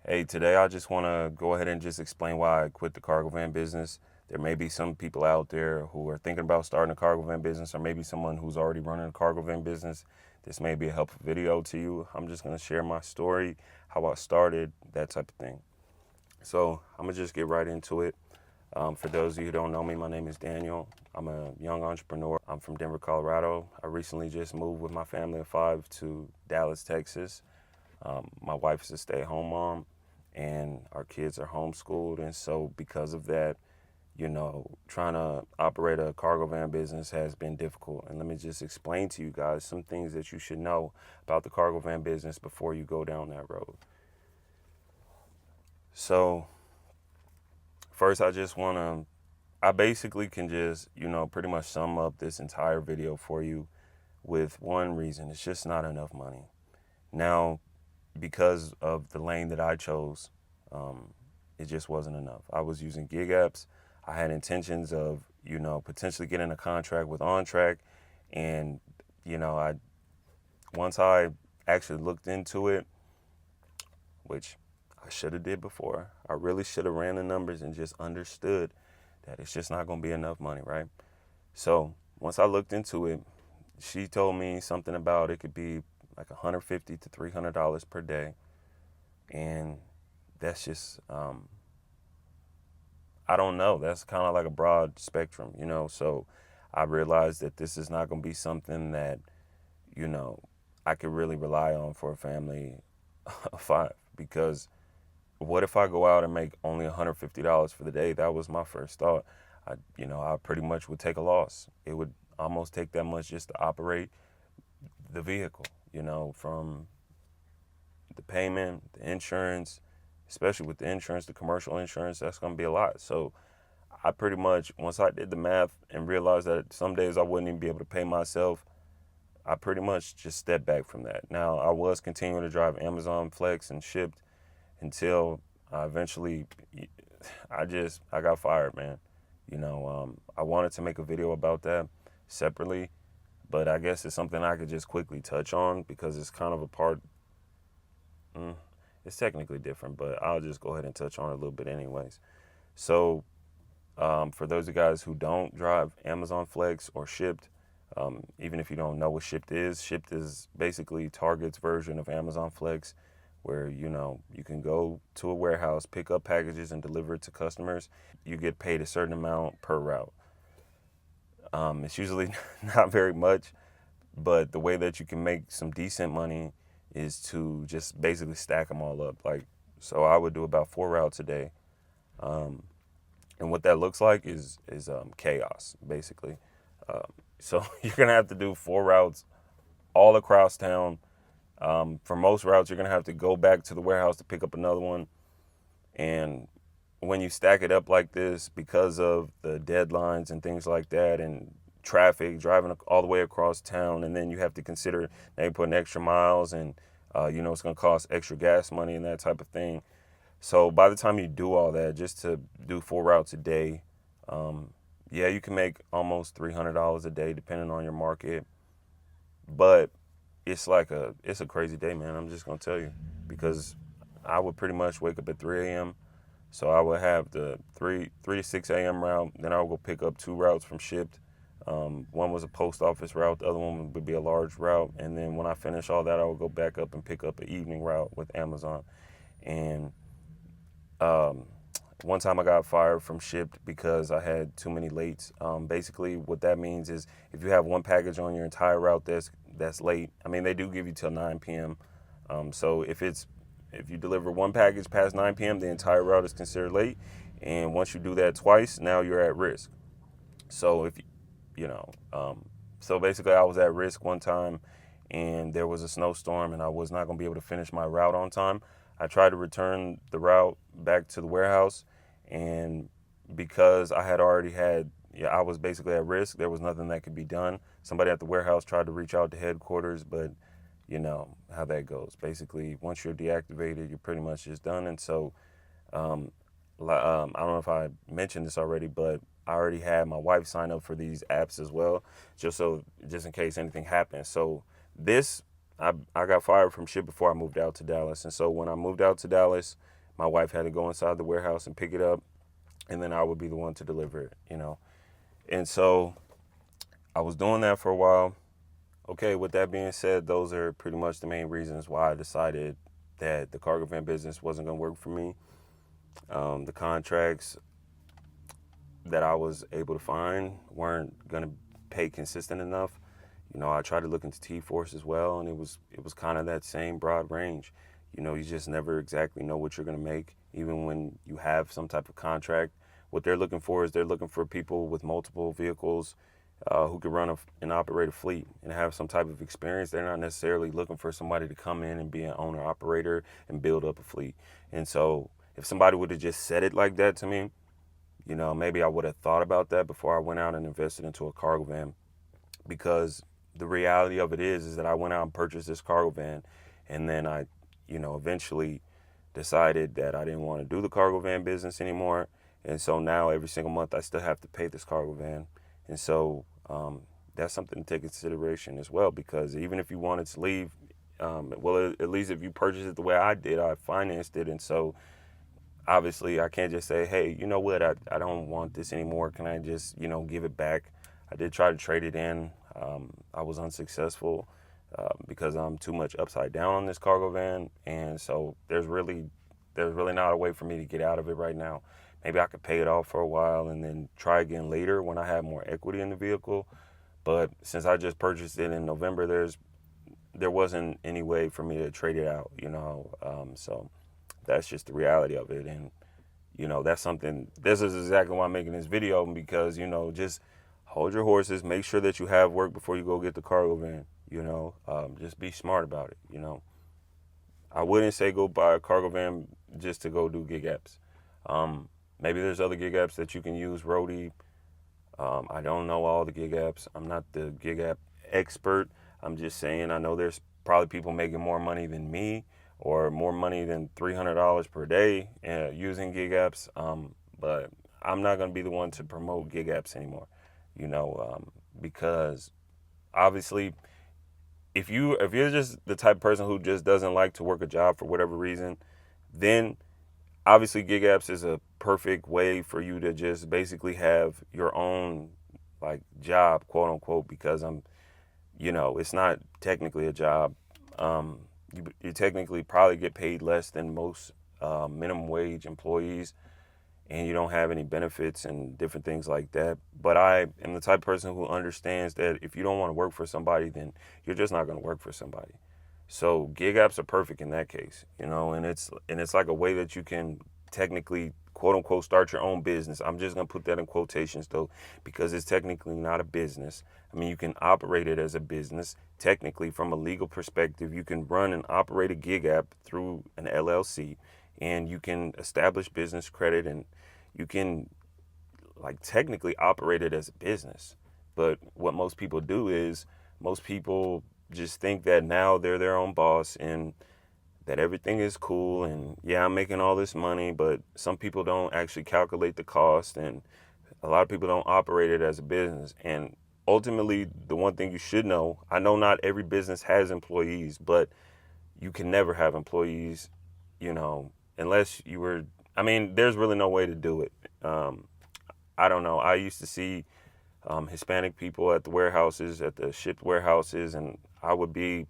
Hey, today I just want to go ahead and just explain why I quit the cargo van business. There may be some people out there who are thinking about starting a cargo van business, or maybe someone who's already running a cargo van business. This may be a helpful video to you. I'm just going to share my story, how I started, that type of thing. So I'm going to just get right into it. For those of you who don't know me, my name is Daniel. I'm a young entrepreneur. I'm from Denver, Colorado. I recently just moved with my family of five to Dallas, Texas. My wife is a stay-at-home mom, and our kids are homeschooled. And so because of that, trying to operate a cargo van business has been difficult. And let me just explain to you guys some things that you should know about the cargo van business before you go down that road. So first, I basically can just, pretty much sum up this entire video for you with one reason. It's just not enough money. Now, because of the lane that I chose, it just wasn't enough. I was using gig apps. I had intentions of, potentially getting a contract with OnTrack. And, I once I actually looked into it, which I should have did before, I really should have ran the numbers and just understood that it's just not going to be enough money, right? So once I looked into it, she told me something about it could be like $150 to $300 per day. And that's just, I don't know. That's kind of like a broad spectrum, So I realized that this is not going to be something that, you know, I could really rely on for a family of five. Because what if I go out and make only $150 for the day? That was my first thought. I pretty much would take a loss. It would almost take that much just to operate the vehicle, from the payment, the insurance, especially with the insurance, the commercial insurance, that's going to be a lot. So I pretty much, once I did the math and realized that some days I wouldn't even be able to pay myself, I pretty much just stepped back from that. Now, I was continuing to drive Amazon Flex and shipped until I eventually, I got fired, man. I wanted to make a video about that separately, but I guess it's something I could just quickly touch on because it's kind of a part. It's technically different, but I'll just go ahead and touch on it a little bit anyways. So for those of you guys who don't drive Amazon Flex or Shipped, even if you don't know what Shipped is basically Target's version of Amazon Flex, where you can go to a warehouse, pick up packages, and deliver it to customers. You get paid a certain amount per route. It's usually not very much, but the way that you can make some decent money is to just basically stack them all up. Like, so I would do about 4 routes a day. And what that looks like is chaos, basically. So you're going to have to do 4 routes all across town. For most routes, you're going to have to go back to the warehouse to pick up another one. And when you stack it up like this, because of the deadlines and things like that, and traffic, driving all the way across town, and then you have to consider maybe putting extra miles, and it's going to cost extra gas money and that type of thing. So by the time you do all that, just to do 4 routes a day, yeah, you can make almost $300 a day depending on your market. But it's a crazy day, man. I'm just gonna tell you, because I would pretty much wake up at 3 a.m. So I would have the 3 to 6 a.m. route. Then I would go pick up 2 routes from Shipped. One was a post office route. The other one would be a large route. And then when I finish all that, I would go back up and pick up an evening route with Amazon. And one time I got fired from Shipped because I had too many lates. Basically, what that means is if you have one package on your entire route that's late, I mean, they do give you till 9 p.m. So if you deliver one package past 9 p.m., the entire route is considered late. And once you do that twice, now you're at risk. So so basically I was at risk one time, and there was a snowstorm and I was not going to be able to finish my route on time. I tried to return the route back to the warehouse, and because I was basically at risk, there was nothing that could be done. Somebody at the warehouse tried to reach out to headquarters, but you know how that goes. Basically, once you're deactivated, you're pretty much just done. And so, I don't know if I mentioned this already, but I already had my wife sign up for these apps as well, just in case anything happens. So this I got fired from ship before I moved out to Dallas. And so when I moved out to Dallas, my wife had to go inside the warehouse and pick it up, and then I would be the one to deliver it. And so I was doing that for a while. Okay, with that being said, those are pretty much the main reasons why I decided that the cargo van business wasn't going to work for me. The contracts that I was able to find weren't going to pay consistent enough. I tried to look into T-Force as well, and it was kind of that same broad range. You just never exactly know what you're going to make, even when you have some type of contract. What they're looking for is they're looking for people with multiple vehicles who can run and operate a fleet and have some type of experience. They're not necessarily looking for somebody to come in and be an owner operator and build up a fleet. And so if somebody would have just said it like that to me, maybe I would have thought about that before I went out and invested into a cargo van, because the reality of it is that I went out and purchased this cargo van, and then I, eventually decided that I didn't want to do the cargo van business anymore. And so now every single month I still have to pay this cargo van. And so that's something to take into consideration as well, because even if you wanted to leave, well, at least if you purchased it the way I did, I financed it. And so obviously I can't just say, hey, you know what, I don't want this anymore. Can I just, give it back? I did try to trade it in. I was unsuccessful because I'm too much upside down on this cargo van. And so there's really not a way for me to get out of it right now. Maybe I could pay it off for a while and then try again later when I have more equity in the vehicle. But since I just purchased it in November, there wasn't any way for me to trade it out. So that's just the reality of it. And that's something. This is exactly why I'm making this video, because just hold your horses. Make sure that you have work before you go get the cargo van. Just be smart about it. I wouldn't say go buy a cargo van just to go do gig apps. Maybe there's other gig apps that you can use, Roadie. I don't know all the gig apps. I'm not the gig app expert. I'm just saying I know there's probably people making more money than me, or more money than $300 per day using gig apps. But I'm not going to be the one to promote gig apps anymore, because obviously if you're just the type of person who just doesn't like to work a job for whatever reason, then obviously gig apps is a perfect way for you to just basically have your own like job, quote unquote, because it's not technically a job. You technically probably get paid less than most minimum wage employees, and you don't have any benefits and different things like that. But I am the type of person who understands that if you don't want to work for somebody, then you're just not going to work for somebody. So gig apps are perfect in that case, and it's like a way that you can technically, quote unquote, start your own business. I'm just gonna put that in quotations though, because it's technically not a business. I mean, you can operate it as a business. Technically, from a legal perspective, you can run and operate a gig app through an LLC, and you can establish business credit, and you can like technically operate it as a business. But what most people do is most people just think that now they're their own boss and that everything is cool, and yeah, I'm making all this money, but some people don't actually calculate the cost, and a lot of people don't operate it as a business. And ultimately, the one thing you should know, I know not every business has employees, but you can never have employees, unless you were, I mean, there's really no way to do it. I don't know. I used to see Hispanic people at the warehouses, at the shipped warehouses, and I would be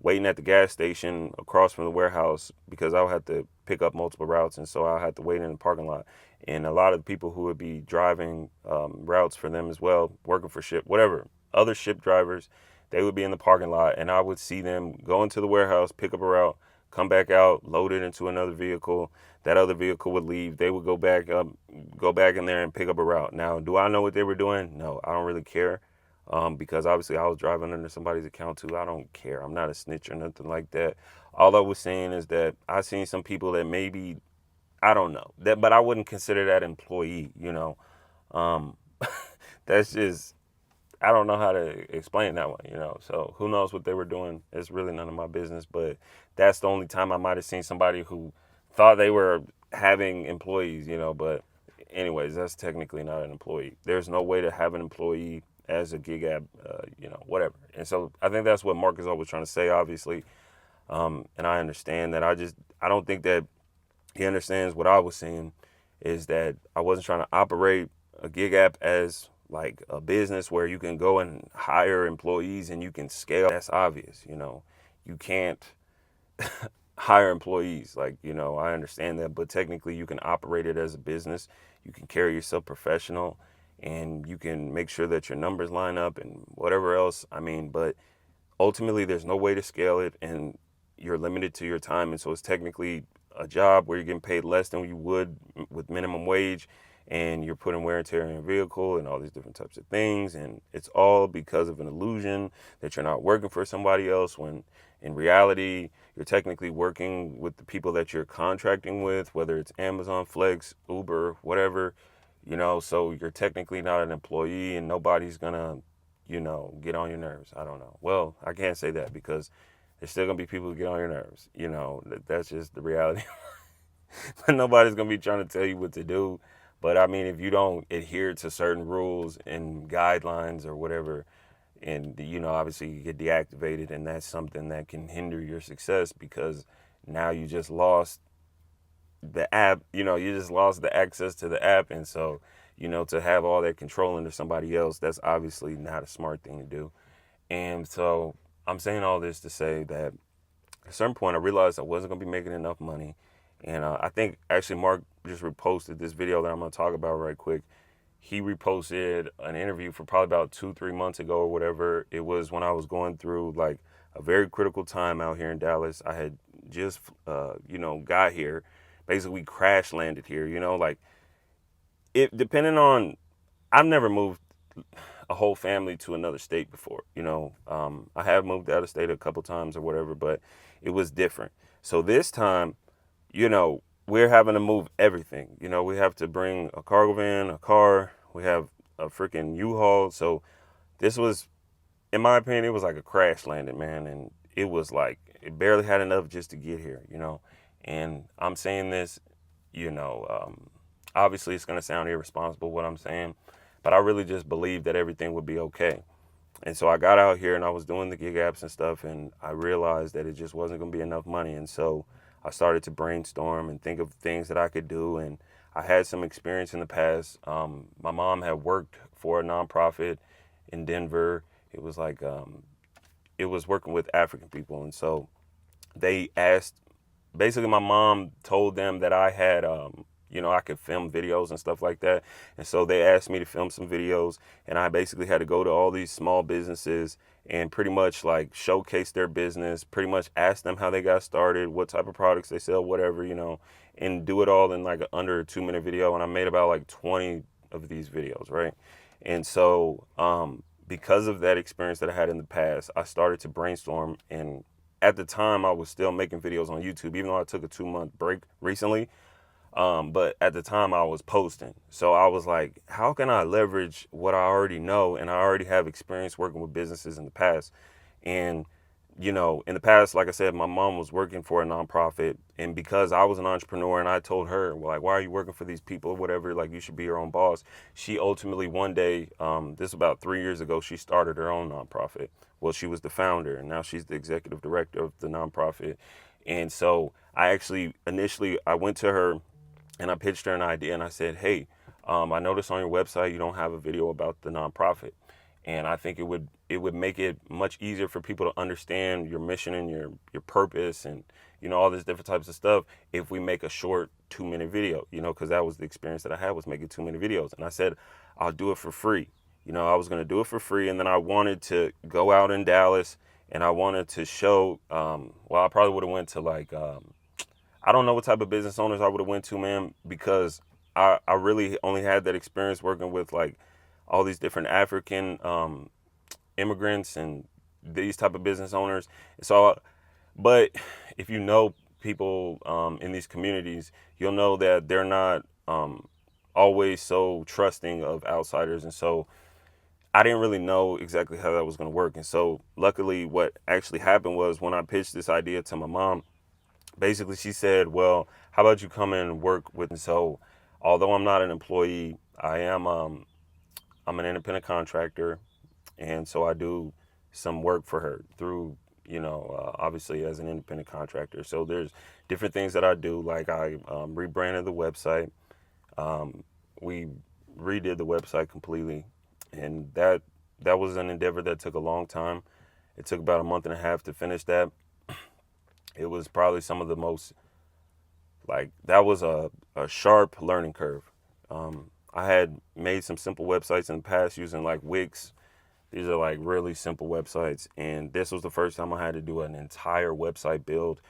waiting at the gas station across from the warehouse because I would have to pick up multiple routes, and so I had to wait in the parking lot. And a lot of the people who would be driving routes for them as well, working for ship, whatever, other ship drivers, they would be in the parking lot, and I would see them go into the warehouse, pick up a route, come back out, load it into another vehicle. That other vehicle would leave. They would go back up, go back in there and pick up a route. Now, do I know what they were doing? No, I don't really care. Because obviously I was driving under somebody's account too. I don't care. I'm not a snitch or nothing like that. All I was saying is that I seen some people that maybe, I don't know that, but I wouldn't consider that employee. Um, that's just, I don't know how to explain that one. So who knows what they were doing? It's really none of my business. But that's the only time I might have seen somebody who thought they were having employees. But anyways, that's technically not an employee. There's no way to have an employee as a gig app, whatever. And so I think that's what Mark is always trying to say, obviously. And I understand that. I don't think that he understands what I was saying is that I wasn't trying to operate a gig app as like a business where you can go and hire employees and you can scale. That's obvious, you can't hire employees. Like, I understand that, but technically you can operate it as a business. You can carry yourself professional and you can make sure that your numbers line up and whatever else. I mean, but ultimately there's no way to scale it and you're limited to your time. And so it's technically a job where you're getting paid less than you would with minimum wage, and you're putting wear and tear in your vehicle and all these different types of things. And it's all because of an illusion that you're not working for somebody else, when in reality, you're technically working with the people that you're contracting with, whether it's Amazon, Flex, Uber, whatever, so you're technically not an employee and nobody's gonna, get on your nerves. I don't know. Well, I can't say that because there's still gonna be people who get on your nerves. That's just the reality. But nobody's gonna be trying to tell you what to do. But I mean, if you don't adhere to certain rules and guidelines or whatever, and obviously you get deactivated, and that's something that can hinder your success because now you just lost the app. You just lost the access to the app, and so to have all that control under somebody else, that's obviously not a smart thing to do. And so I'm saying all this to say that at a certain point I realized I wasn't going to be making enough money. And I think actually Mark just reposted this video that I'm going to talk about right quick. He reposted an interview for probably about 2-3 months ago or whatever. It was when I was going through like a very critical time out here in Dallas. I had just, got here, basically crash landed here, like it depending on, I've never moved a whole family to another state before. I have moved out of state a couple times or whatever, but it was different. So this time, we're having to move everything. We have to bring a cargo van, a car, we have a freaking U-Haul. So this was, in my opinion, it was like a crash landing, man. And it was like, it barely had enough just to get here, And I'm saying this, obviously it's going to sound irresponsible what I'm saying, but I really just believed that everything would be okay. And so I got out here and I was doing the gig apps and stuff, and I realized that it just wasn't going to be enough money. And so I started to brainstorm and think of things that I could do. And I had some experience in the past. My mom had worked for a nonprofit in Denver. It was like, it was working with African people. And so they asked, basically my mom told them that I had, I could film videos and stuff like that. And so they asked me to film some videos, and I basically had to go to all these small businesses and pretty much like showcase their business, pretty much ask them how they got started, what type of products they sell, whatever, and do it all in like under a 2-minute video. And I made about like 20 of these videos, right? And so because of that experience that I had in the past, I started to brainstorm. And at the time I was still making videos on YouTube, even though I took a 2-month break recently. But at the time I was posting. So I was like, how can I leverage what I already know? And I already have experience working with businesses in the past. And, in the past, like I said, my mom was working for a nonprofit. And because I was an entrepreneur and I told her, well, like, why are you working for these people or whatever? Like, you should be your own boss. She ultimately one day, this was about 3 years ago, she started her own nonprofit. Well, she was the founder, and now she's the executive director of the nonprofit. And so I actually, initially, I went to her and I pitched her an idea, and I said, hey, I noticed on your website you don't have a video about the nonprofit. And I think it would make it much easier for people to understand your mission and your purpose and, all these different types of stuff if we make a short 2-minute video, because that was the experience that I had, was making 2-minute videos. And I said, I'll do it for free. I was going to do it for free. And then I wanted to go out in Dallas and I wanted to show, well, I probably would have went to like, I don't know what type of business owners I would have went to, man, because I really only had that experience working with like all these different African immigrants and these type of business owners. So, but if you know people in these communities, you'll know that they're not always so trusting of outsiders. And so I didn't really know exactly how that was going to work. And so luckily what actually happened was when I pitched this idea to my mom, basically she said, well, how about you come in and work with me? So although I'm not an employee, I'm an independent contractor. and so I do some work for her through, obviously as an independent contractor. So there's different things that I do, like I rebranded the website. We redid the website completely, and that was an endeavor that took a long time. It took about a month and a half to finish that. It was probably some of the most, like, that was a sharp learning curve. I had made some simple websites in the past using like Wix. These are like really simple websites, and this was the first time I had to do an entire website build.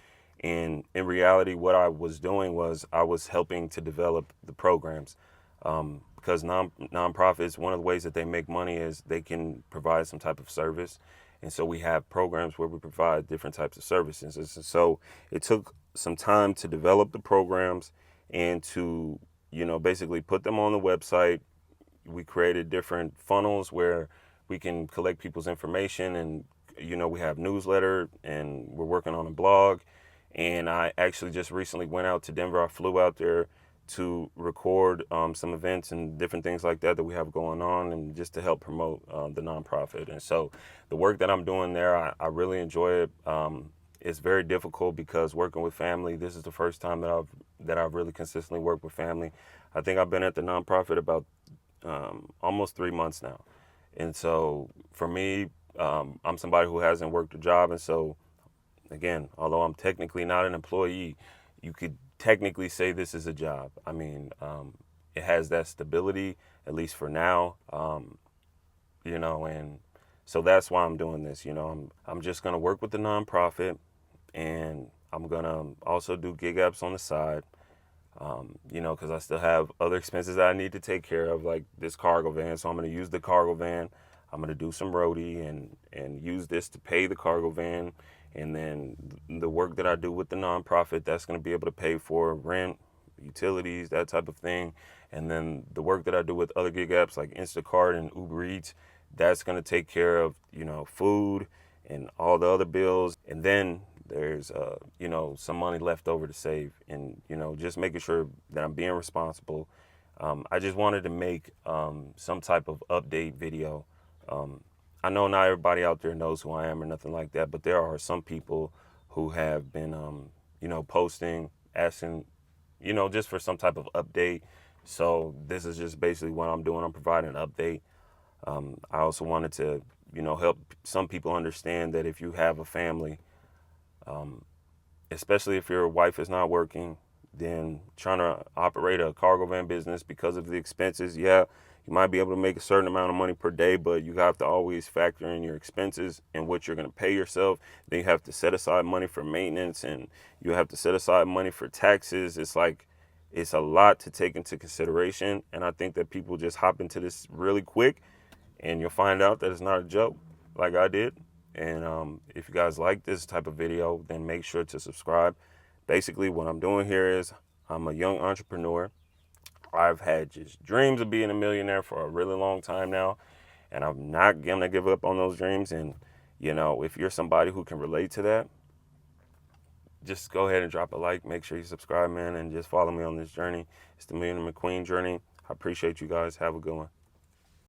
And in reality, what I was doing was I was helping to develop the programs, because nonprofits, one of the ways that they make money is they can provide some type of service, and so we have programs where we provide different types of services. And so it took some time to develop the programs and to basically put them on the website. We created different funnels where we can collect people's information, and we have newsletter, and we're working on a blog. And I actually just recently went out to Denver. I flew out there to record some events and different things like that we have going on, and just to help promote the nonprofit. And so the work that I'm doing there, I really enjoy it. It's very difficult because working with family, this is the first time that I've really consistently worked with family. I think I've been at the nonprofit about almost 3 months now. And so for me, I'm somebody who hasn't worked a job. And so, again, although I'm technically not an employee, you could technically say this is a job. I mean, it has that stability, at least for now, and so that's why I'm doing this. I'm just going to work with the nonprofit, and I'm going to also do gig apps on the side. Because I still have other expenses that I need to take care of, like this cargo van. So I'm going to use the cargo van. I'm going to do some roadie and use this to pay the cargo van. And then the work that I do with the nonprofit, that's going to be able to pay for rent, utilities, that type of thing. And then the work that I do with other gig apps like Instacart and Uber Eats, that's going to take care of, food and all the other bills. And then there's some money left over to save, and just making sure that I'm being responsible. I just wanted to make some type of update video. I know not everybody out there knows who I am or nothing like that, but there are some people who have been posting, asking, just for some type of update. So this is just basically what I'm doing. I'm providing an update. I also wanted to help some people understand that if you have a family, especially if your wife is not working, then trying to operate a cargo van business because of the expenses, yeah, you might be able to make a certain amount of money per day, but you have to always factor in your expenses and what you're going to pay yourself. Then you have to set aside money for maintenance, and you have to set aside money for taxes. It's a lot to take into consideration, and I think that people just hop into this really quick, and you'll find out that it's not a joke, like I did. And if you guys like this type of video, then make sure to subscribe. Basically, what I'm doing here is I'm a young entrepreneur. I've had just dreams of being a millionaire for a really long time now, and I'm not going to give up on those dreams. And, if you're somebody who can relate to that, just go ahead and drop a like. Make sure you subscribe, man, and just follow me on this journey. It's the Millionaire McQueen journey. I appreciate you guys. Have a good one.